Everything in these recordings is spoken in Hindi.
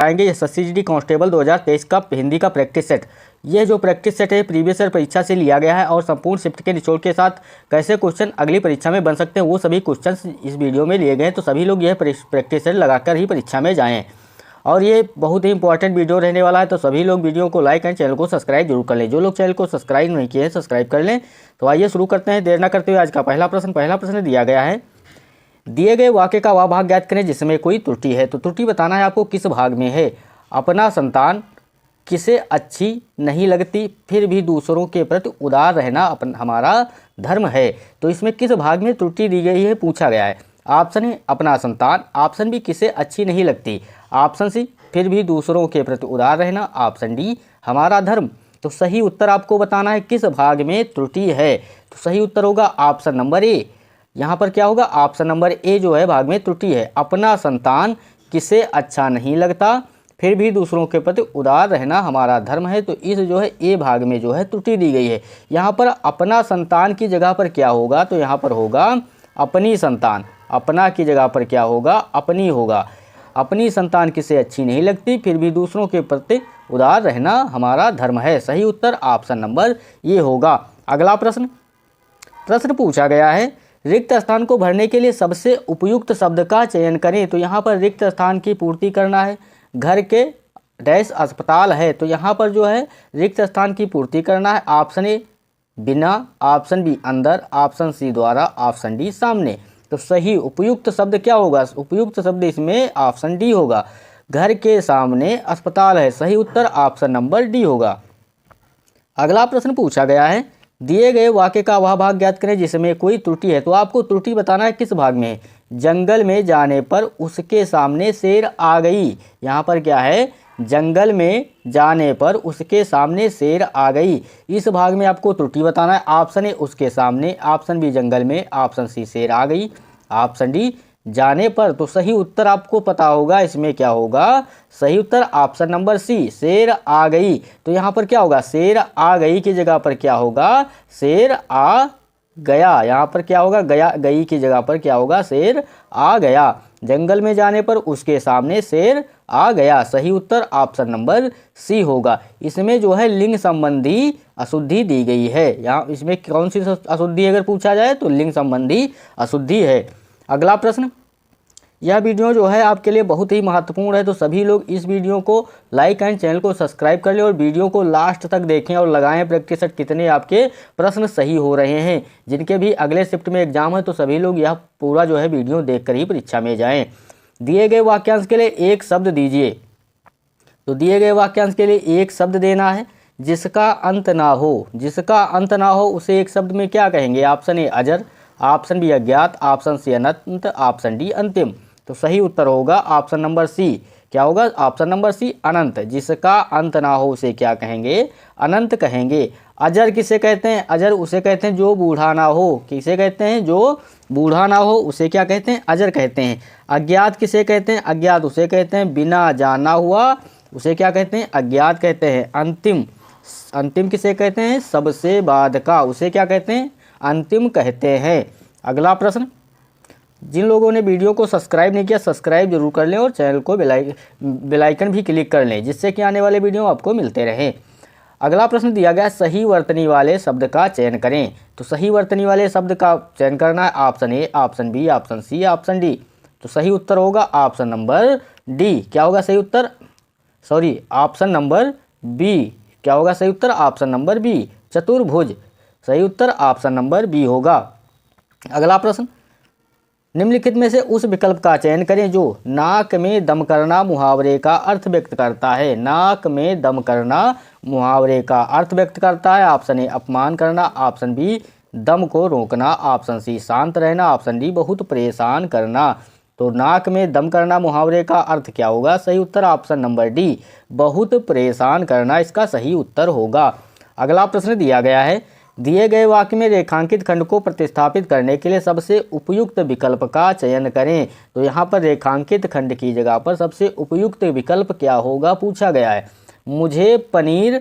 आएंगे एसएससी कांस्टेबल 2023 का हिंदी का प्रैक्टिस सेट। ये जो प्रैक्टिस सेट है प्रीवियस ईयर परीक्षा से लिया गया है और संपूर्ण शिफ्ट के निचोड़ के साथ कैसे क्वेश्चन अगली परीक्षा में बन सकते हैं वो सभी क्वेश्चन इस वीडियो में लिए गए हैं। तो सभी लोग यह प्रैक्टिस सेट लगाकर ही परीक्षा में जाएँ और ये बहुत ही इंपॉर्टेंट वीडियो रहने वाला है। तो सभी लोग वीडियो को लाइक एंड चैनल को सब्सक्राइब जरूर कर लें। जो लोग चैनल को सब्सक्राइब नहीं किए हैं सब्सक्राइब कर लें। तो आइए शुरू करते हैं देर न करते हुए। आज का पहला प्रश्न दिया गया है, दिए गए वाक्य का वह भाग ज्ञात करें जिसमें कोई त्रुटि है। तो त्रुटि बताना है आपको किस भाग में है। अपना संतान किसे अच्छी नहीं लगती फिर भी दूसरों के प्रति उदार रहना हमारा धर्म है। तो इसमें किस भाग में त्रुटि दी गई है पूछा गया है। ऑप्शन है अपना संतान, ऑप्शन बी किसे अच्छी नहीं लगती, ऑप्शन सी फिर भी दूसरों के प्रति उदार रहना, ऑप्शन डी हमारा धर्म। तो सही उत्तर आपको बताना है किस भाग में त्रुटि है। तो सही उत्तर होगा ऑप्शन नंबर ए। यहाँ पर क्या होगा, ऑप्शन नंबर ए जो है भाग में त्रुटि है। अपना संतान किसे अच्छा नहीं लगता फिर भी दूसरों के प्रति उदार रहना हमारा धर्म है। तो इस जो है ए भाग में जो है त्रुटि दी गई है। यहाँ पर अपना संतान की जगह पर क्या होगा, तो यहाँ पर होगा अपनी संतान। अपना की जगह पर क्या होगा, अपनी होगा। अपनी संतान किसे अच्छी नहीं लगती फिर भी दूसरों के प्रति उदार रहना हमारा धर्म है। सही उत्तर ऑप्शन नंबर ये होगा। अगला प्रश्न पूछा गया है, रिक्त स्थान को भरने के लिए सबसे उपयुक्त शब्द का चयन करें। तो यहाँ पर रिक्त स्थान की पूर्ति करना है। घर के डैश अस्पताल है, तो यहाँ पर जो है रिक्त स्थान की पूर्ति करना है। ऑप्शन ए बिना, ऑप्शन बी अंदर, ऑप्शन सी द्वारा, ऑप्शन डी सामने। तो सही उपयुक्त शब्द क्या होगा, उपयुक्त शब्द इसमें ऑप्शन डी होगा। घर के सामने अस्पताल है। सही उत्तर ऑप्शन नंबर डी होगा। अगला प्रश्न पूछा गया है, दिए गए वाक्य का वह भाग ज्ञात करें जिसमें कोई त्रुटि है। तो आपको त्रुटि बताना है किस भाग में। जंगल में जाने पर उसके सामने शेर आ गई। यहाँ पर क्या है, जंगल में जाने पर उसके सामने शेर आ गई। इस भाग में आपको त्रुटि बताना है। ऑप्शन ए उसके सामने, ऑप्शन बी जंगल में, ऑप्शन सी शेर आ गई, ऑप्शन डी जाने पर। तो सही उत्तर आपको पता होगा इसमें क्या होगा। सही उत्तर ऑप्शन नंबर सी शेर आ गई। तो यहाँ पर क्या होगा, शेर आ गई की जगह पर क्या होगा, शेर आ गया। यहाँ पर क्या होगा, गया गई की जगह पर क्या होगा, शेर आ गया। जंगल में जाने पर उसके सामने शेर आ गया। सही उत्तर ऑप्शन नंबर सी होगा। इसमें जो है लिंग संबंधी अशुद्धि दी गई है। यहाँ इसमें कौन सी अशुद्धि अगर पूछा जाए तो लिंग संबंधी अशुद्धि है। अगला प्रश्न, यह वीडियो जो है आपके लिए बहुत ही महत्वपूर्ण है। तो सभी लोग इस वीडियो को लाइक एंड चैनल को सब्सक्राइब कर लें और वीडियो को लास्ट तक देखें और लगाएं प्रैक्टिस सेट कितने आपके प्रश्न सही हो रहे हैं। जिनके भी अगले शिफ्ट में एग्जाम है तो सभी लोग यह पूरा जो है वीडियो देखकर ही परीक्षा में जाएं। दिए गए वाक्यांश के लिए एक शब्द दीजिए। तो दिए गए वाक्यांश के लिए एक शब्द देना है जिसका अंत ना हो। जिसका अंत ना हो उसे एक शब्द में क्या कहेंगे। ऑप्शन ए अजर, ऑप्शन बी अज्ञात, ऑप्शन सी अनंत, ऑप्शन डी अंतिम। तो सही उत्तर होगा ऑप्शन नंबर सी। क्या होगा, ऑप्शन नंबर सी अनंत। जिसका अंत ना हो उसे क्या कहेंगे, अनंत कहेंगे। अजर किसे कहते हैं, अजर उसे कहते हैं जो बूढ़ा ना हो। किसे कहते हैं, जो बूढ़ा ना हो उसे क्या कहते हैं, अजर कहते हैं। अज्ञात किसे कहते हैं, अज्ञात उसे कहते हैं बिना जाना हुआ उसे क्या कहते हैं, अज्ञात कहते हैं। अंतिम, अंतिम किसे कहते हैं, सबसे बाद का उसे क्या कहते हैं, अंतिम कहते हैं। अगला प्रश्न, जिन लोगों ने वीडियो को सब्सक्राइब नहीं किया सब्सक्राइब जरूर कर लें और चैनल को बेल आइकन भी क्लिक कर लें जिससे कि आने वाले वीडियो आपको मिलते रहें। अगला प्रश्न दिया गया, सही वर्तनी वाले शब्द का चयन करें। तो सही वर्तनी वाले शब्द का चयन करना है। Option A, option B, option C, option D. तो सही उत्तर होगा ऑप्शन नंबर डी। क्या होगा सही उत्तर, ऑप्शन नंबर बी। क्या होगा सही उत्तर, ऑप्शन नंबर बी चतुर्भुज। सही उत्तर ऑप्शन नंबर बी होगा। अगला प्रश्न, निम्नलिखित में से उस विकल्प का चयन करें जो नाक में दम करना मुहावरे का अर्थ व्यक्त करता है। नाक में दम करना मुहावरे का अर्थ व्यक्त करता है। ऑप्शन ए अपमान करना, ऑप्शन बी दम को रोकना, ऑप्शन सी शांत रहना, ऑप्शन डी बहुत परेशान करना। तो नाक में दम करना मुहावरे का अर्थ क्या होगा, सही उत्तर ऑप्शन नंबर डी बहुत परेशान करना इसका सही उत्तर होगा। अगला प्रश्न दिया गया है, दिए गए वाक्य में रेखांकित खंड को प्रतिस्थापित करने के लिए सबसे उपयुक्त विकल्प का चयन करें। तो यहाँ पर रेखांकित खंड की जगह पर सबसे उपयुक्त विकल्प क्या होगा पूछा गया है। मुझे पनीर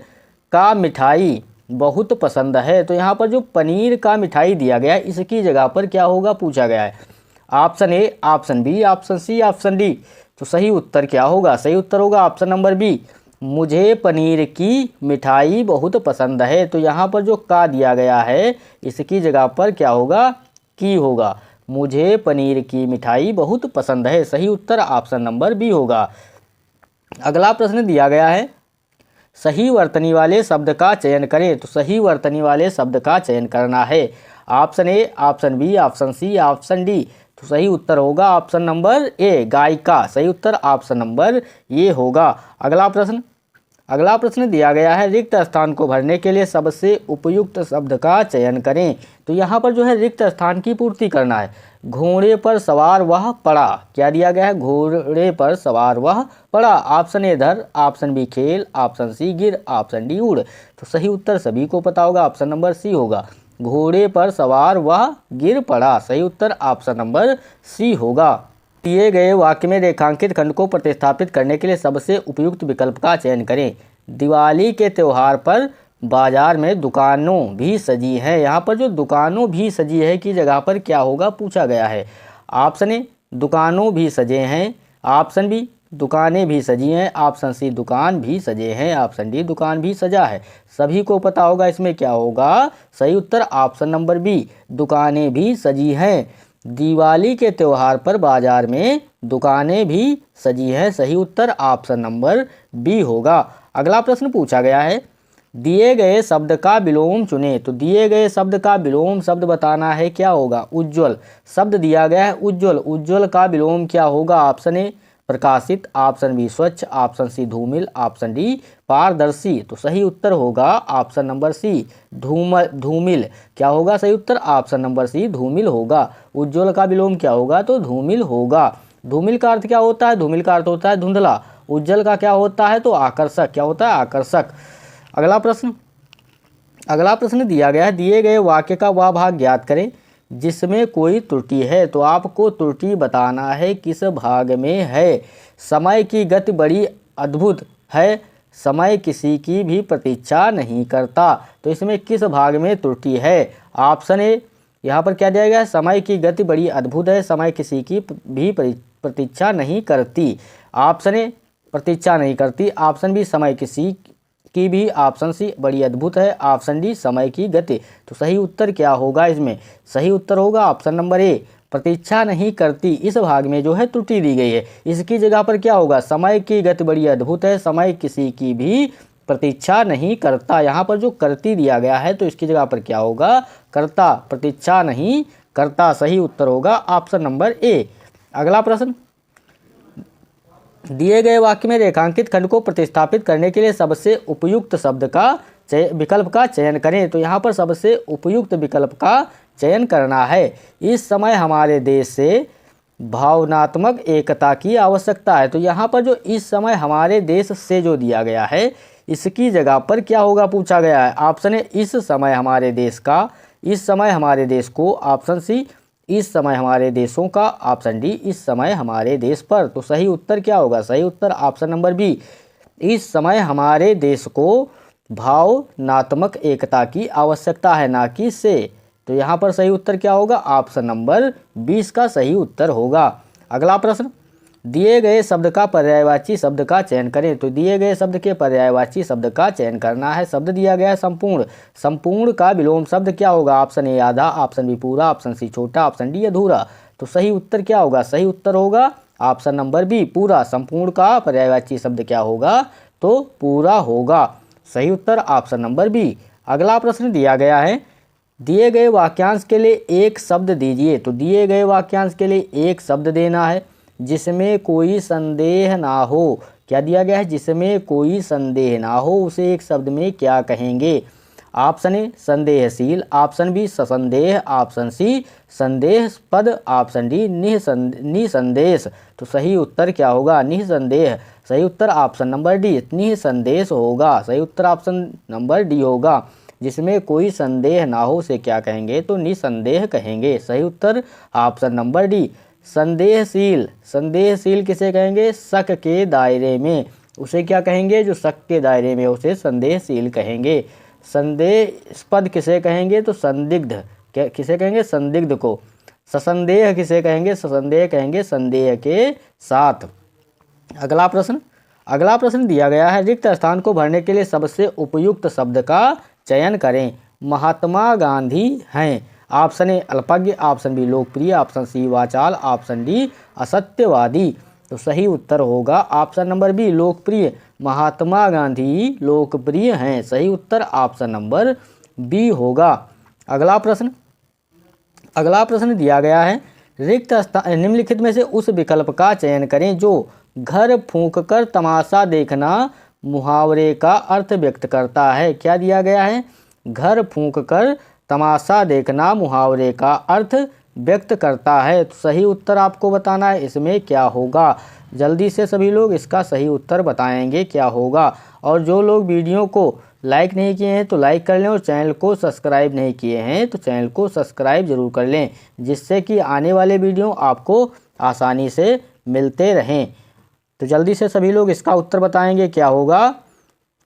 का मिठाई बहुत पसंद है। तो यहाँ पर जो पनीर का मिठाई दिया गया है इसकी जगह पर क्या होगा पूछा गया है। Option A, option B, option C, option D. तो सही उत्तर क्या होगा? सही उत्तर होगा ऑप्शन नंबर बी, मुझे पनीर की मिठाई बहुत पसंद है। तो यहाँ पर जो का दिया गया है इसकी जगह पर क्या होगा? की होगा। मुझे पनीर की मिठाई बहुत पसंद है। सही उत्तर ऑप्शन नंबर बी होगा। अगला प्रश्न दिया गया है, सही वर्तनी वाले शब्द का चयन करें। तो सही वर्तनी वाले शब्द का चयन करना है। Option A, option B, option C, option D. तो सही उत्तर होगा ऑप्शन नंबर ए, गायिका। सही उत्तर ऑप्शन नंबर ए होगा। अगला प्रश्न दिया गया है, रिक्त स्थान को भरने के लिए सबसे उपयुक्त शब्द का चयन करें। तो यहाँ पर जो है रिक्त स्थान की पूर्ति करना है। घोड़े पर सवार वह पड़ा, क्या दिया गया है? घोड़े पर सवार वह पड़ा। ऑप्शन ए धर, ऑप्शन बी खेल, ऑप्शन सी गिर, ऑप्शन डी उड़। तो सही उत्तर सभी को पता होगा, ऑप्शन नंबर सी होगा। घोड़े पर सवार वह गिर पड़ा। सही उत्तर ऑप्शन नंबर सी होगा। दिए गए वाक्य में रेखांकित खंड को प्रतिस्थापित करने के लिए सबसे उपयुक्त विकल्प का चयन करें। दिवाली के त्यौहार पर बाजार में दुकानों भी सजी हैं। यहाँ पर जो दुकानों भी सजी है की जगह पर क्या होगा पूछा गया है। ऑप्शन ए, दुकानों भी सजे हैं। ऑप्शन बी, दुकानें भी सजी हैं। ऑप्शन सी, दुकान भी सजे हैं। ऑप्शन डी, दुकान भी सजा है। सभी को पता होगा इसमें क्या होगा? सही उत्तर ऑप्शन नंबर बी, दुकानें भी सजी हैं। दिवाली के त्यौहार पर बाजार में दुकानें भी सजी हैं। सही उत्तर ऑप्शन नंबर बी होगा। अगला प्रश्न पूछा गया है, दिए गए शब्द का विलोम चुने। तो दिए गए शब्द का विलोम शब्द बताना है, क्या होगा? उज्ज्वल। शब्द दिया गया है उज्ज्वल, उज्ज्वल का विलोम क्या होगा? ऑप्शन ए, प्रकाशित, ऑप्शन बी, स्वच्छ, ऑप्शन सी, धूमिल, ऑप्शन डी, पारदर्शी। तो सही उत्तर होगा ऑप्शन नंबर सी, धूमिल। क्या होगा सही उत्तर? ऑप्शन नंबर सी, धूमिल होगा। उज्ज्वल का विलोम क्या होगा? तो धूमिल होगा। धूमिल का अर्थ क्या होता है? धूमिल का अर्थ होता है धुंधला। उज्ज्वल का क्या होता है? तो आकर्षक। क्या होता है? आकर्षक। अगला प्रश्न दिया गया है, दिए गए वाक्य का वह भाग ज्ञात करें जिसमें कोई त्रुटि है। तो आपको त्रुटि बताना है किस भाग में है। समय की गति बड़ी अद्भुत है, समय किसी की भी प्रतीक्षा नहीं करता। तो इसमें किस भाग में त्रुटि है? ऑप्शन ए, यहाँ पर क्या दिया गया है? समय की गति बड़ी अद्भुत है, समय किसी की भी प्रतीक्षा नहीं करती। ऑप्शन ए, प्रतीक्षा नहीं करती। ऑप्शन बी, समय किसी की भी। ऑप्शन सी, बड़ी अद्भुत है। ऑप्शन डी, समय की गति। तो सही उत्तर क्या होगा इसमें? सही उत्तर होगा ऑप्शन नंबर ए, प्रतीक्षा नहीं करती। इस भाग में जो है त्रुटि दी गई है। इसकी जगह पर क्या होगा? समय की गति बड़ी अद्भुत है, समय किसी की भी प्रतीक्षा नहीं करता। यहाँ पर जो करती दिया गया है तो इसकी जगह पर क्या होगा? करता, प्रतीक्षा नहीं करता। सही उत्तर होगा ऑप्शन नंबर ए। अगला प्रश्न, दिए गए वाक्य में रेखांकित खंड को प्रतिस्थापित करने के लिए सबसे उपयुक्त शब्द का विकल्प का चयन करें। तो यहाँ पर सबसे उपयुक्त विकल्प का चयन करना है। इस समय हमारे देश से भावनात्मक एकता की आवश्यकता है। तो यहाँ पर जो इस समय हमारे देश से जो दिया गया है इसकी जगह पर क्या होगा पूछा गया है। ऑप्शन ए, इस समय हमारे देश का, इस समय हमारे देश को। ऑप्शन सी, इस समय हमारे देशों का। ऑप्शन डी, इस समय हमारे देश पर। तो सही उत्तर क्या होगा? सही उत्तर ऑप्शन नंबर बी, इस समय हमारे देश को भावनात्मक एकता की आवश्यकता है, ना कि से। तो यहाँ पर सही उत्तर क्या होगा? ऑप्शन नंबर 20 का सही उत्तर होगा। अगला प्रश्न, दिए गए शब्द का पर्यायवाची शब्द का चयन करें। तो दिए गए शब्द के पर्यायवाची शब्द का चयन करना है। शब्द दिया गया है संपूर्ण, संपूर्ण का विलोम शब्द क्या होगा? ऑप्शन ए, आधा, ऑप्शन बी, पूरा, ऑप्शन सी, छोटा, ऑप्शन डी, अधूरा। तो सही उत्तर क्या होगा? सही उत्तर होगा ऑप्शन नंबर बी, पूरा। संपूर्ण का पर्यायवाची शब्द क्या होगा? तो पूरा होगा। सही उत्तर ऑप्शन नंबर बी। अगला प्रश्न दिया गया है, दिए गए वाक्यांश के लिए एक शब्द दीजिए। तो दिए गए वाक्यांश के लिए एक शब्द देना है जिसमें कोई संदेह ना हो। क्या दिया गया है? जिसमें कोई संदेह ना हो, उसे एक शब्द में क्या कहेंगे? ऑप्शन ए, संदेहशील। ऑप्शन बी, ससंदेह। ऑप्शन सी, संदेहास्पद। ऑप्शन डी, निसंदेश। तो सही उत्तर क्या होगा? निसंदेह। सही उत्तर ऑप्शन नंबर डी, निसंदेश होगा। सही उत्तर ऑप्शन नंबर डी होगा। जिसमें कोई संदेह ना हो उसे क्या कहेंगे? तो निसंदेह कहेंगे। सही उत्तर ऑप्शन नंबर डी। संदेहशील, संदेहशील किसे कहेंगे? शक के दायरे में उसे क्या कहेंगे? जो शक के दायरे में उसे संदेहशील कहेंगे। संदेहास्पद किसे कहेंगे? तो संदिग्ध। किसे कहेंगे? संदिग्ध को। ससंदेह किसे कहेंगे? ससंदेह कहेंगे संदेह के साथ। अगला प्रश्न दिया गया है, रिक्त स्थान को भरने के लिए सबसे उपयुक्त शब्द का चयन करें। महात्मा गांधी हैं। ऑप्शन ए अल्पज्ञ, ऑप्शन बी लोकप्रिय, ऑप्शन सी वाचाल, ऑप्शन डी असत्यवादी। तो सही उत्तर होगा ऑप्शन नंबर बी लोकप्रिय। महात्मा गांधी लोकप्रिय हैं। सही उत्तर ऑप्शन नंबर बी होगा। अगला प्रश्न दिया गया है, रिक्त स्थान निम्नलिखित में से उस विकल्प का चयन करें जो घर फूंककर तमाशा देखना मुहावरे का अर्थ व्यक्त करता है। क्या दिया गया है? घर फूंककर तमाशा देखना मुहावरे का अर्थ व्यक्त करता है। तो सही उत्तर आपको बताना है इसमें क्या होगा। जल्दी से सभी लोग इसका सही उत्तर बताएंगे क्या होगा। और जो लोग वीडियो को लाइक नहीं किए हैं तो लाइक कर लें, और चैनल को सब्सक्राइब नहीं किए हैं तो चैनल को सब्सक्राइब जरूर कर लें, जिससे कि आने वाले वीडियो आपको आसानी से मिलते रहें। तो जल्दी से सभी लोग इसका उत्तर बताएंगे क्या होगा।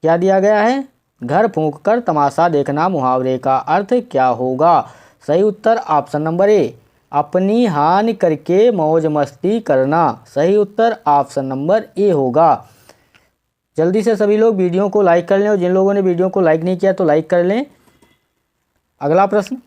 क्या दिया गया है? घर फूंककर तमाशा देखना मुहावरे का अर्थ क्या होगा। सही उत्तर ऑप्शन नंबर ए अपनी हानि करके मौज मस्ती करना। सही उत्तर ऑप्शन नंबर ए होगा। जल्दी से सभी लोग वीडियो को लाइक कर लें, और जिन लोगों ने वीडियो को लाइक नहीं किया तो लाइक कर लें। अगला प्रश्न,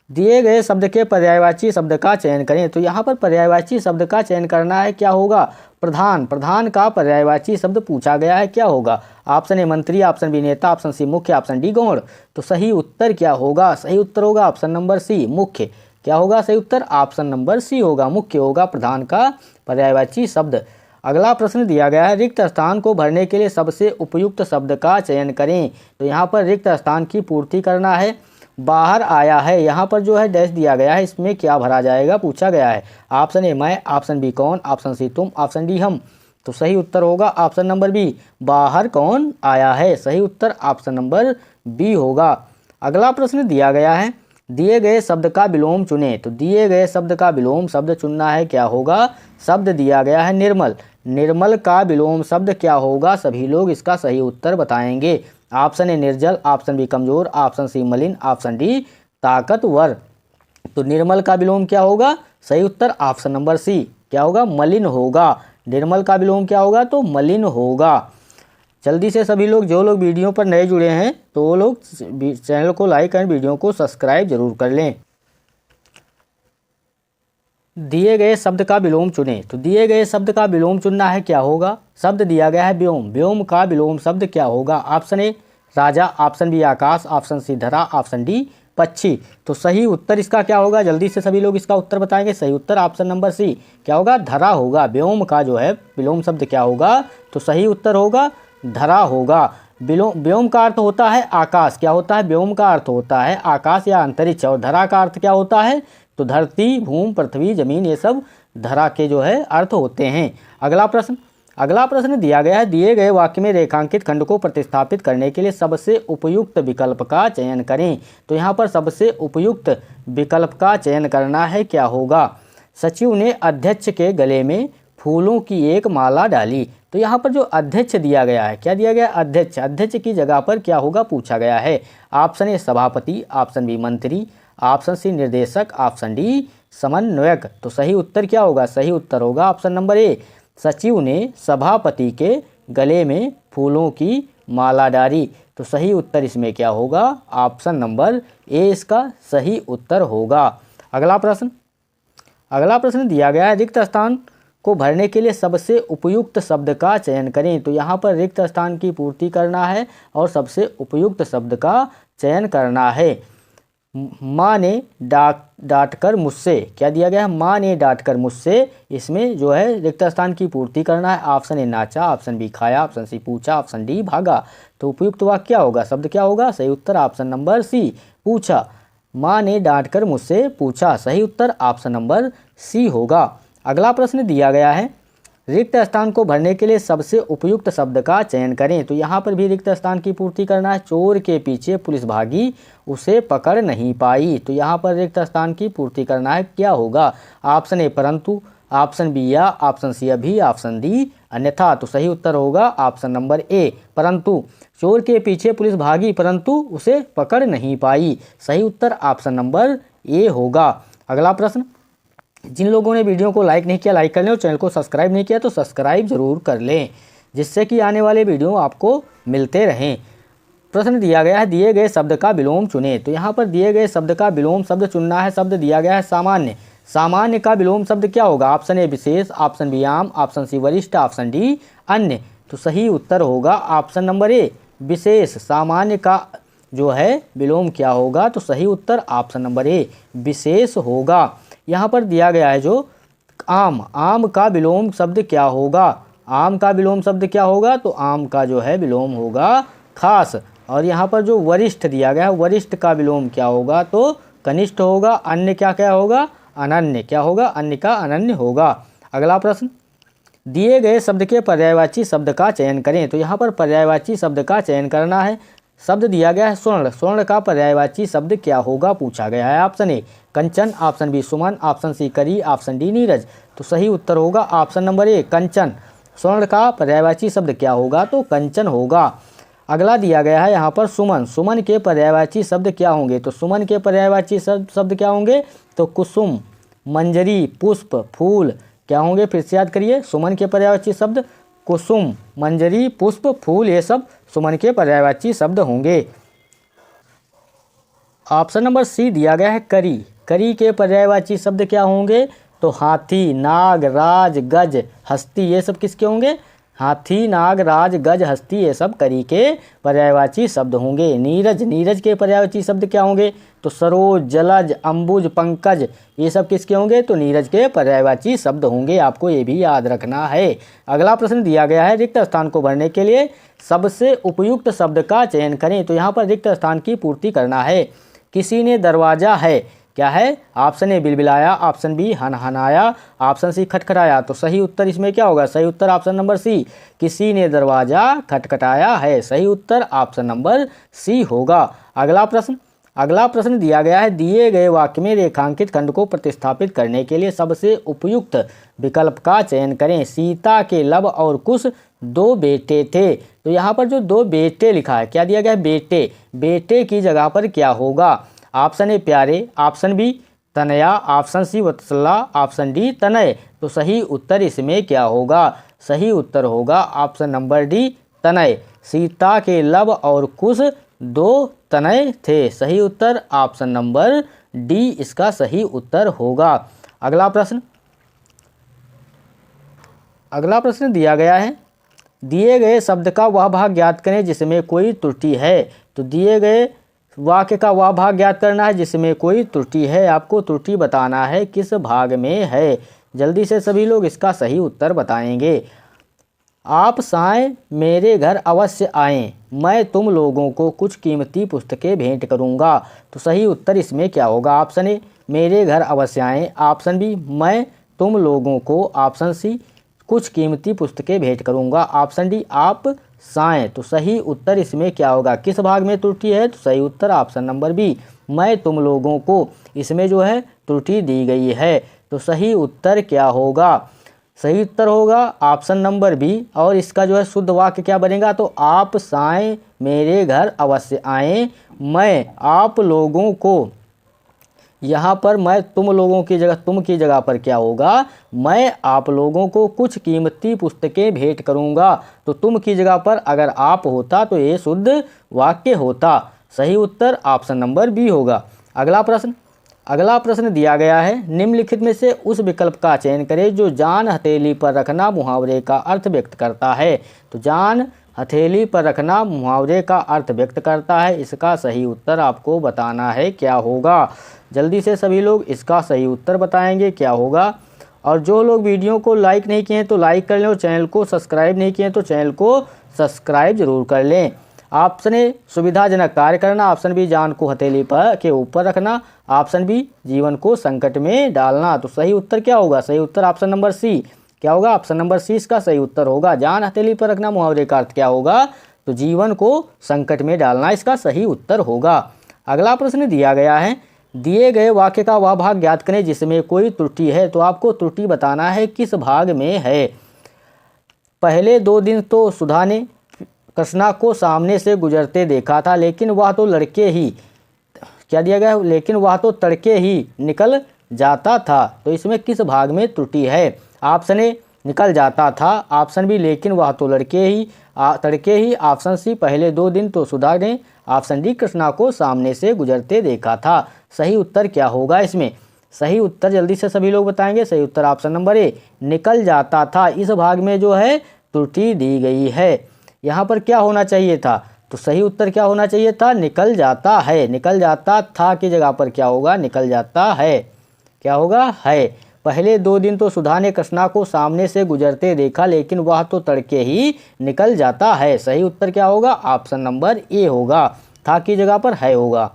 दिए गए शब्द के पर्यायवाची शब्द का चयन करें। तो यहाँ पर पर्यायवाची शब्द का चयन करना है। क्या होगा? प्रधान। प्रधान का पर्यायवाची शब्द पूछा गया है। क्या होगा? ऑप्शन ए मंत्री, ऑप्शन बी नेता, ऑप्शन सी मुख्य, ऑप्शन डी गौण। तो सही उत्तर क्या होगा? सही उत्तर होगा ऑप्शन नंबर सी मुख्य। क्या होगा सही उत्तर? ऑप्शन नंबर सी होगा, मुख्य होगा प्रधान का पर्यायवाची शब्द। अगला प्रश्न दिया गया है, रिक्त स्थान को भरने के लिए सबसे उपयुक्त शब्द का चयन करें। तो यहाँ पर रिक्त स्थान की पूर्ति करना है। बाहर आया है, यहाँ पर जो है डैश दिया गया है, इसमें क्या भरा जाएगा पूछा गया है। ऑप्शन ए मैं, ऑप्शन बी कौन, ऑप्शन सी तुम, ऑप्शन डी हम। तो सही उत्तर होगा ऑप्शन नंबर बी बाहर कौन आया है। सही उत्तर ऑप्शन नंबर बी होगा। अगला प्रश्न दिया गया है, दिए गए शब्द का विलोम चुने। तो दिए गए शब्द का विलोम शब्द चुनना है। क्या होगा? शब्द दिया गया है निर्मल। निर्मल का विलोम शब्द क्या होगा? सभी लोग इसका सही उत्तर बताएंगे। ऑप्शन ए निर्जल, ऑप्शन बी कमजोर, ऑप्शन सी मलिन, ऑप्शन डी ताकतवर। तो निर्मल का विलोम क्या होगा? सही उत्तर ऑप्शन नंबर सी क्या होगा? मलिन होगा। निर्मल का विलोम क्या होगा? तो मलिन होगा। जल्दी से सभी लोग, जो लोग वीडियो पर नए जुड़े हैं तो वो लोग चैनल को लाइक और वीडियो को सब्सक्राइब जरूर कर लें। दिए गए शब्द का विलोम चुनें। तो दिए गए शब्द का विलोम चुनना है। क्या होगा? शब्द दिया गया है व्योम। व्योम का विलोम शब्द क्या होगा? ऑप्शन ए राजा, ऑप्शन बी आकाश, ऑप्शन सी धरा, ऑप्शन डी पक्षी। तो सही उत्तर इसका क्या होगा? जल्दी से सभी लोग इसका उत्तर बताएंगे। सही उत्तर ऑप्शन नंबर सी क्या होगा? धरा होगा। व्योम का जो है विलोम शब्द क्या होगा? तो सही उत्तर होगा धरा होगा। व्योम का अर्थ होता है आकाश। क्या होता है? व्योम का अर्थ होता है आकाश या अंतरिक्ष। और धरा का अर्थ क्या होता है? तो धरती, भूमि, पृथ्वी, जमीन, ये सब धरा के जो है अर्थ होते हैं। अगला प्रश्न दिया गया है, दिए गए वाक्य में रेखांकित खंड को प्रतिस्थापित करने के लिए सबसे उपयुक्त विकल्प का चयन करें। तो यहाँ पर सबसे उपयुक्त विकल्प का चयन करना है। क्या होगा? सचिव ने अध्यक्ष के गले में फूलों की एक माला डाली। तो यहाँ पर जो अध्यक्ष दिया गया है, क्या दिया गया? अध्यक्ष। अध्यक्ष की जगह पर क्या होगा पूछा गया है। ऑप्शन ए सभापति, ऑप्शन बी मंत्री, ऑप्शन सी निर्देशक, ऑप्शन डी समन्वयक। तो सही उत्तर क्या होगा? सही उत्तर होगा ऑप्शन नंबर ए सचिव ने सभापति के गले में फूलों की माला डाली। तो सही उत्तर इसमें क्या होगा? ऑप्शन नंबर ए इसका सही उत्तर होगा। अगला प्रश्न दिया गया है, रिक्त स्थान को भरने के लिए सबसे उपयुक्त शब्द का चयन करें। तो यहाँ पर रिक्त स्थान की पूर्ति करना है और सबसे उपयुक्त शब्द का चयन करना है। माँ ने डांटकर मुझसे। क्या दिया गया है? माँ ने डांटकर मुझसे। इसमें जो है रिक्त स्थान की पूर्ति करना है। ऑप्शन ए नाचा, ऑप्शन बी खाया, ऑप्शन सी पूछा, ऑप्शन डी भागा। तो उपयुक्त वाक्य क्या होगा? शब्द क्या होगा? सही उत्तर ऑप्शन नंबर सी पूछा। माँ ने डांटकर मुझसे पूछा। सही उत्तर ऑप्शन नंबर सी होगा। अगला प्रश्न दिया गया है, रिक्त स्थान को भरने के लिए सबसे उपयुक्त शब्द का चयन करें। तो यहाँ पर भी रिक्त स्थान की पूर्ति करना है। चोर के पीछे पुलिस भागी, उसे पकड़ नहीं पाई। तो यहाँ पर रिक्त स्थान की पूर्ति करना है। क्या होगा? ऑप्शन ए परंतु, ऑप्शन बी या, ऑप्शन सी अभी, ऑप्शन डी अन्यथा। तो सही उत्तर होगा ऑप्शन नंबर ए परंतु। चोर के पीछे पुलिस भागी परंतु उसे पकड़ नहीं पाई। सही उत्तर ऑप्शन नंबर ए होगा। जिन लोगों ने वीडियो को लाइक नहीं किया लाइक कर लें और चैनल को सब्सक्राइब नहीं किया तो सब्सक्राइब जरूर कर लें, जिससे कि आने वाले वीडियो आपको मिलते रहें। प्रश्न दिया गया है दिए गए शब्द का विलोम चुनें। तो यहाँ पर दिए गए शब्द का विलोम शब्द चुनना है। शब्द दिया गया है सामान्य। सामान्य का विलोम शब्द क्या होगा? ऑप्शन ए विशेष, ऑप्शन बी आम, ऑप्शन सी वरिष्ठ, ऑप्शन डी अन्य। तो सही उत्तर होगा ऑप्शन नंबर ए विशेष। सामान्य का जो है विलोम क्या होगा? तो सही उत्तर ऑप्शन नंबर ए विशेष होगा। यहाँ पर दिया गया है जो आम, आम का विलोम शब्द क्या होगा? आम का विलोम शब्द क्या होगा? तो आम का जो है विलोम होगा खास। और यहाँ पर जो वरिष्ठ दिया गया है वरिष्ठ का विलोम क्या होगा? तो कनिष्ठ होगा। अन्य क्या क्या होगा? अनन्य। क्या होगा? अन्य का अनन्य होगा। अगला प्रश्न, दिए गए शब्द के पर्यायवाची शब्द का चयन करें। तो यहाँ पर पर्यायवाची शब्द का चयन करना है। शब्द दिया गया है स्वर्ण। स्वर्ण का पर्यायवाची शब्द क्या होगा पूछा गया है। ऑप्शन ए कंचन, ऑप्शन बी सुमन, ऑप्शन सी करी, ऑप्शन डी नीरज। तो सही उत्तर होगा ऑप्शन नंबर ए कंचन। स्वर्ण का पर्यायवाची शब्द क्या होगा? तो कंचन होगा। अगला दिया गया है यहाँ पर सुमन। सुमन के पर्यायवाची शब्द क्या होंगे? तो सुमन के पर्यायवाची शब्द क्या होंगे? तो कुसुम, मंजरी, पुष्प, फूल। क्या होंगे? फिर से याद करिए। सुमन के पर्यायवाची शब्द कुसुम, मंजरी, पुष्प, फूल, ये सब सुमन के पर्यायवाची शब्द होंगे। ऑप्शन नंबर सी दिया गया है करी। करी के पर्यायवाची शब्द क्या होंगे? तो हाथी, नाग, राज, गज, हस्ती। ये सब किसके होंगे? हाथी, नाग, राज, गज, हस्ती, ये सब करी के पर्यायवाची शब्द होंगे। नीरज, नीरज के पर्यायवाची शब्द क्या होंगे? तो सरोज, जलज, अंबुज, पंकज, ये सब किसके होंगे? तो नीरज के पर्यायवाची शब्द होंगे। आपको ये भी याद रखना है। अगला प्रश्न दिया गया है रिक्त स्थान को भरने के लिए सबसे उपयुक्त शब्द का चयन करें। तो यहाँ पर रिक्त स्थान की पूर्ति करना है। किसी ने दरवाजा है, क्या है? ऑप्शन ए बिलबिलाया, ऑप्शन बी हनहनाया, ऑप्शन सी खटखटाया। तो सही उत्तर इसमें क्या होगा? सही उत्तर ऑप्शन नंबर सी किसी ने दरवाजा खटखटाया है। सही उत्तर ऑप्शन नंबर सी होगा। अगला प्रश्न, अगला प्रश्न दिया गया है दिए गए वाक्य में रेखांकित खंड को प्रतिस्थापित करने के लिए सबसे उपयुक्त विकल्प का चयन करें। सीता के लब और कुश 2 बेटे थे। तो यहाँ पर जो 2 बेटे लिखा है, क्या दिया गया है? बेटे। बेटे की जगह पर क्या होगा? ऑप्शन ए प्यारे, option B Tanaya, option C वत्सला, ऑप्शन डी तनय। तो सही उत्तर इसमें क्या होगा? सही उत्तर होगा ऑप्शन नंबर डी तनय। सीता के लब और कुश 2 तनय थे। सही उत्तर ऑप्शन नंबर डी इसका सही उत्तर होगा। अगला प्रश्न, अगला प्रश्न दिया गया है दिए गए शब्द का वह भाग ज्ञात करें जिसमें कोई त्रुटि है। तो दिए गए वाक्य का वह भाग ज्ञात करना है जिसमें कोई त्रुटि है। आपको त्रुटि बताना है किस भाग में है। जल्दी से सभी लोग इसका सही उत्तर बताएंगे। आप साएं मेरे घर अवश्य आएं, मैं तुम लोगों को कुछ कीमती पुस्तकें भेंट करूंगा। तो सही उत्तर इसमें क्या होगा? ऑप्शन ए मेरे घर अवश्य आएं, ऑप्शन बी मैं तुम लोगों को, ऑप्शन सी कुछ कीमती पुस्तकें भेंट करूंगा, ऑप्शन डी आप साएं। तो सही उत्तर इसमें क्या होगा? किस भाग में त्रुटि है? तो सही उत्तर ऑप्शन नंबर बी मैं तुम लोगों को, इसमें जो है त्रुटि दी गई है। तो सही उत्तर क्या होगा? सही उत्तर होगा ऑप्शन नंबर बी। और इसका जो है शुद्ध वाक्य क्या बनेगा? तो आप साएं मेरे घर अवश्य आएं, मैं आप लोगों को, यहाँ पर मैं तुम लोगों की जगह, तुम की जगह पर क्या होगा? मैं आप लोगों को कुछ कीमती पुस्तकें भेंट करूंगा। तो तुम की जगह पर अगर आप होता तो ये शुद्ध वाक्य होता। सही उत्तर ऑप्शन नंबर बी होगा। अगला प्रश्न, अगला प्रश्न दिया गया है निम्नलिखित में से उस विकल्प का चयन करें जो जान हथेली पर रखना मुहावरे का अर्थ व्यक्त करता है। तो जान हथेली पर रखना मुहावरे का अर्थ व्यक्त करता है। इसका सही उत्तर आपको बताना है क्या होगा। जल्दी से सभी लोग इसका सही उत्तर बताएंगे क्या होगा। और जो लोग वीडियो को लाइक नहीं किए हैं तो लाइक कर लें और चैनल को सब्सक्राइब नहीं किए हैं तो चैनल को सब्सक्राइब जरूर कर लें। ऑप्शन ए सुविधाजनक कार्य करना, ऑप्शन बी जान को हथेली पर के ऊपर रखना, ऑप्शन बी जीवन को संकट में डालना। तो सही उत्तर क्या होगा? सही उत्तर ऑप्शन नंबर सी क्या होगा? ऑप्शन नंबर सी इसका सही उत्तर होगा। जान हथेली पर रखना मुहावरे का अर्थ क्या होगा? तो जीवन को संकट में डालना इसका सही उत्तर होगा। अगला प्रश्न दिया गया है दिए गए वाक्य का वह भाग ज्ञात करें जिसमें कोई त्रुटि है। तो आपको त्रुटि बताना है किस भाग में है। पहले 2 दिन तो सुधा ने कृष्णा को सामने से गुजरते देखा था, लेकिन वह तो लड़के ही, क्या दिया गया? लेकिन वह तो तड़के ही निकल जाता था, तो इसमें किस भाग में त्रुटि है? ऑप्शन ए निकल जाता था, ऑप्शन बी लेकिन वह तो तड़के ही, ऑप्शन सी पहले 2 दिन तो सुधा ने, ऑप्शन डी कृष्णा को सामने से गुजरते देखा था। सही उत्तर क्या होगा इसमें? सही उत्तर जल्दी से सभी लोग बताएंगे। सही उत्तर ऑप्शन नंबर ए निकल जाता था, इस भाग में जो है त्रुटि दी गई है। यहाँ पर क्या होना चाहिए था? तो सही उत्तर क्या होना चाहिए था? निकल जाता है। निकल जाता था की जगह पर क्या होगा? निकल जाता है। क्या होगा? है। पहले 2 दिन तो सुधा ने कृष्णा को सामने से गुजरते देखा, लेकिन वह तो तड़के ही निकल जाता है। सही उत्तर क्या होगा? ऑप्शन नंबर ए होगा, था की जगह पर है होगा।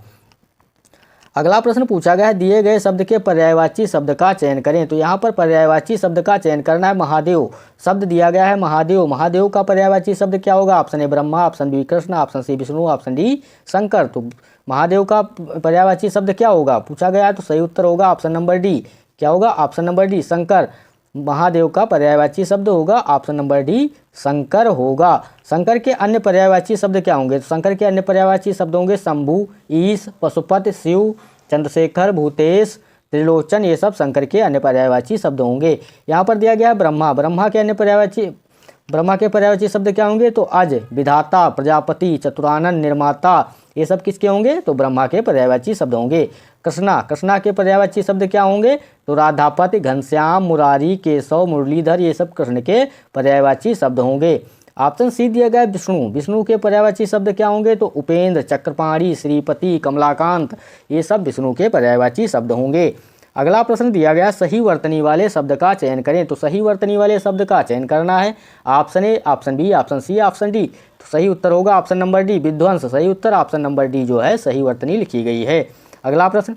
अगला प्रश्न पूछा गया है, दिए गए शब्द के पर्यायवाची शब्द का चयन करें। तो यहाँ पर पर्यायवाची शब्द का चयन करना है। महादेव शब्द दिया गया है, महादेव। महादेव का पर्यायवाची शब्द क्या होगा? Option A Brahma, option B Krishna, option C Vishnu, option D Shankar. तो महादेव का पर्यायवाची शब्द क्या होगा पूछा गया है, तो सही उत्तर होगा ऑप्शन नंबर डी। क्या होगा? Option number D Shankar. Mahadev का पर्यायवाची शब्द होगा ऑप्शन नंबर डी शंकर होगा। शंकर के अन्य पर्यायवाची शब्द क्या होंगे? तो शंकर के अन्य पर्यायवाची शब्द होंगे शंभु, ईश, पशुपति, शिव, चंद्रशेखर, भूतेश, त्रिलोचन। ये सब शंकर के अन्य पर्यायवाची शब्द होंगे। यहाँ पर दिया गया है ब्रह्मा। ब्रह्मा के पर्यायवाची शब्द क्या होंगे? तो अज, विधाता, प्रजापति, चतुरानन, निर्माता। ये सब किसके होंगे? तो ब्रह्मा के पर्यायवाची शब्द होंगे। कृष्णा के पर्यायवाची शब्द क्या होंगे? तो राधापति, घनश्याम, मुरारी, केशव, मुरलीधर। ये सब कृष्ण के पर्यायवाची शब्द होंगे। ऑप्शन सी दिया गया विष्णु। विष्णु के पर्यायवाची शब्द क्या होंगे? तो उपेंद्र, चक्रपाणी, श्रीपति, कमलाकांत। ये सब विष्णु के पर्यायवाची शब्द होंगे। अगला प्रश्न दिया गया, सही वर्तनी वाले शब्द का चयन करें। तो सही वर्तनी वाले शब्द का चयन करना है। Option A, option B, option C, option D. तो सही उत्तर होगा ऑप्शन नंबर डी विध्वंस। सही उत्तर ऑप्शन नंबर डी जो है सही वर्तनी लिखी गई है। अगला प्रश्न,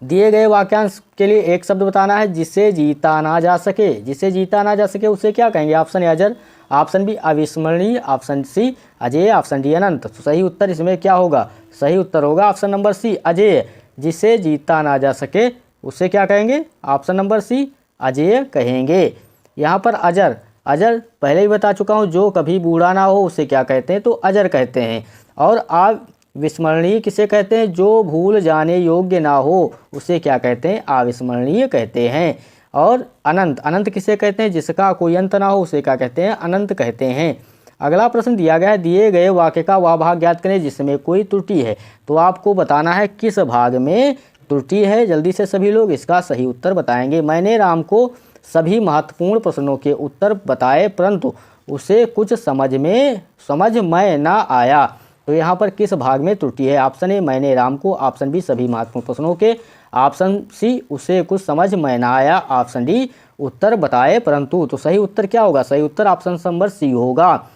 दिए गए वाक्यांश के लिए एक शब्द बताना है जिसे जीता ना जा सके। जिसे जीता ना जा सके उसे क्या कहेंगे? ऑप्शन ए अजर, ऑप्शन बी अविस्मरणीय, ऑप्शन सी अजय, ऑप्शन डी अनंत। तो सही उत्तर इसमें क्या होगा? सही उत्तर होगा ऑप्शन नंबर सी अजय। जिसे जीता ना जा सके उसे क्या कहेंगे? ऑप्शन नंबर सी अजय कहेंगे। यहाँ पर अजर पहले ही बता चुका हूँ, जो कभी बूढ़ा ना हो उसे क्या कहते हैं? तो अजर कहते हैं। और अविस्मरणीय किसे कहते हैं? जो भूल जाने योग्य ना हो उसे क्या कहते हैं? अविस्मरणीय कहते हैं। और अनंत किसे कहते हैं? जिसका कोई अंत ना हो उसे क्या कहते हैं? अनंत कहते हैं। अगला प्रश्न दिया गया है, दिए गए वाक्य का वह भाग ज्ञात करें जिसमें कोई त्रुटि है। तो आपको बताना है किस भाग में त्रुटि है। जल्दी से सभी लोग इसका सही उत्तर बताएंगे। मैंने राम को सभी महत्वपूर्ण प्रश्नों के उत्तर बताए, परंतु उसे कुछ समझ में ना आया। तो यहाँ पर किस भाग में त्रुटि है? ऑप्शन ए मैंने राम को, ऑप्शन बी सभी महत्वपूर्ण प्रश्नों के, ऑप्शन सी उसे कुछ समझ में ना आया, ऑप्शन डी उत्तर बताए परंतु। तो सही उत्तर क्या होगा? सही उत्तर ऑप्शन नंबर सी होगा,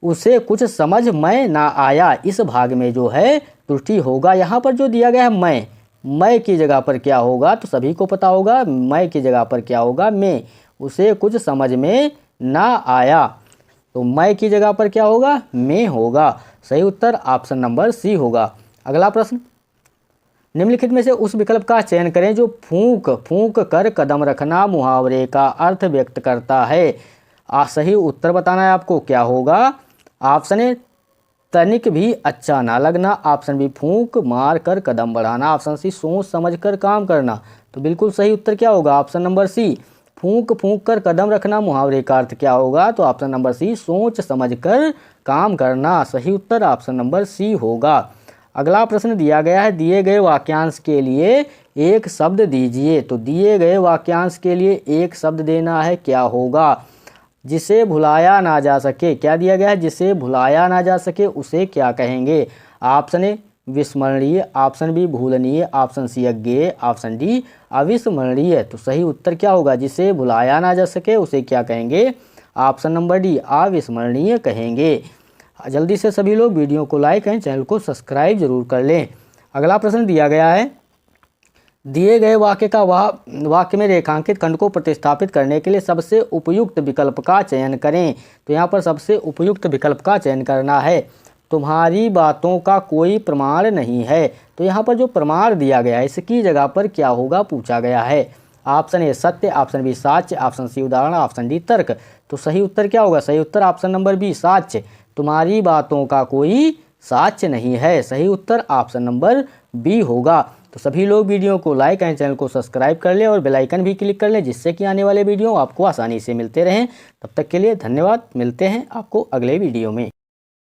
उसे कुछ समझ में ना आया। इस भाग में जो है त्रुटि होगा। यहाँ पर जो दिया गया है मैं की जगह पर क्या होगा? तो सभी को पता होगा, मैं की जगह पर क्या होगा? मैं। उसे कुछ समझ में ना आया, तो मैं की जगह पर क्या होगा? मैं होगा। सही उत्तर ऑप्शन नंबर सी होगा। अगला प्रश्न, निम्नलिखित में से उस विकल्प का चयन करें जो फूंक कर कदम रखना मुहावरे का अर्थ व्यक्त करता है। सही उत्तर बताना है आपको। क्या होगा? ऑप्शन ए तनिक भी अच्छा ना लगना, ऑप्शन बी फूंक मार कर कदम बढ़ाना, ऑप्शन सी सोच समझ कर काम करना। तो बिल्कुल सही उत्तर क्या होगा? ऑप्शन नंबर सी फूंक कर कदम रखना मुहावरे का अर्थ क्या होगा? तो ऑप्शन नंबर सी सोच समझ कर काम करना। सही उत्तर ऑप्शन नंबर सी होगा। अगला प्रश्न दिया गया है, दिए गए वाक्यांश के लिए एक शब्द दीजिए। तो दिए गए वाक्यांश के लिए एक शब्द देना है। क्या होगा? जिसे भुलाया ना जा सके। क्या दिया गया है? जिसे भुलाया ना जा सके उसे क्या कहेंगे? ऑप्शन ए विस्मरणीय, ऑप्शन बी भूलनीय, ऑप्शन सी अज्ञेय, ऑप्शन डी अविस्मरणीय। तो सही उत्तर क्या होगा? जिसे भुलाया ना जा सके उसे क्या कहेंगे? ऑप्शन नंबर डी अविस्मरणीय कहेंगे। जल्दी से सभी लोग वीडियो को लाइक करें, चैनल को सब्सक्राइब जरूर कर लें। अगला प्रश्न दिया गया है, दिए गए वाक्य में रेखांकित खंड को प्रतिस्थापित करने के लिए सबसे उपयुक्त विकल्प का चयन करें। तो यहाँ पर सबसे उपयुक्त विकल्प का चयन करना है। तुम्हारी बातों का कोई प्रमाण नहीं है। तो यहाँ पर जो प्रमाण दिया गया है इसकी जगह पर क्या होगा पूछा गया है। ऑप्शन ए सत्य, ऑप्शन बी साक्ष्य, ऑप्शन सी उदाहरण, ऑप्शन डी तर्क। तो सही उत्तर क्या होगा? सही उत्तर ऑप्शन नंबर बी साक्ष्य। तुम्हारी बातों का कोई साक्ष्य नहीं है। सही उत्तर ऑप्शन नंबर बी होगा। तो सभी लोग वीडियो को लाइक एंड चैनल को सब्सक्राइब कर लें और बेल आइकन भी क्लिक कर लें, जिससे कि आने वाले वीडियो आपको आसानी से मिलते रहें। तब तक के लिए धन्यवाद। मिलते हैं आपको अगले वीडियो में।